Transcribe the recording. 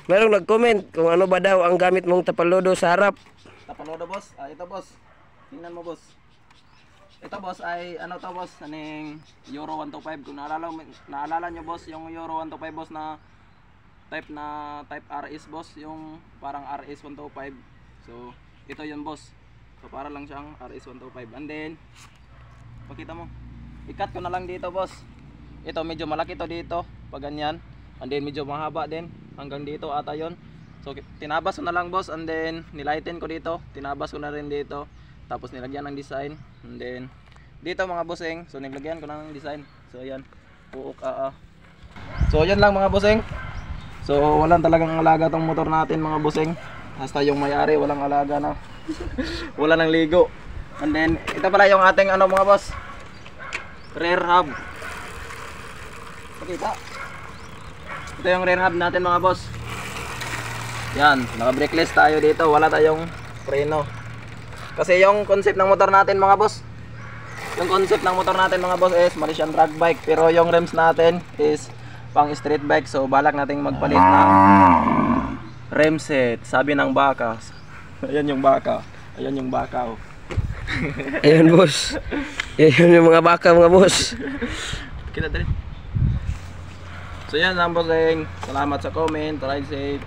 Merong nag-comment kung ano ba daw ang gamit mong tapaludo sa harap. Tapaludo boss. Ito boss. Tingnan mo boss. Ito boss ay ano to boss, aning Euro 125. Kung naalala nyo boss, yung Euro 125 boss na type RS boss, yung parang RS 125. So, ito yun boss. So, para lang siyang RS 125. And then, pakita mo. I-cut ko na lang dito boss. Ito medyo malaki to dito, pag ganyan. And then medyo mahaba din, hanggang dito ata yun. So, tinabas ko na lang boss, and then nilighten ko dito. Tinabas ko na rin dito. Tapos nilagyan ng design. And then dito mga bossing, so nilagyan ko na ng design. So ayan, uuk So ayan lang mga bossing. So walang talagang alaga tong motor natin mga bossing. Hasta yung may-ari walang alaga na. Wala nang ligo. And then ito pala yung ating ano mga boss, rear hub. Pakita. Ito yung rear hub natin mga boss. Yan, naka brakeless tayo dito, wala tayong preno. Kasi yung concept ng motor natin mga boss, is Malaysian drag bike, pero yung rims natin is pang street bike. So balak nating magpalit ng rim set, sabi ng baka. Ayan yung baka. Ayan yung baka oh. Ayan boss. Ayan yung mga baka mga boss. Kita dali. So yan lang bossing. Salamat sa comment. Ride safe.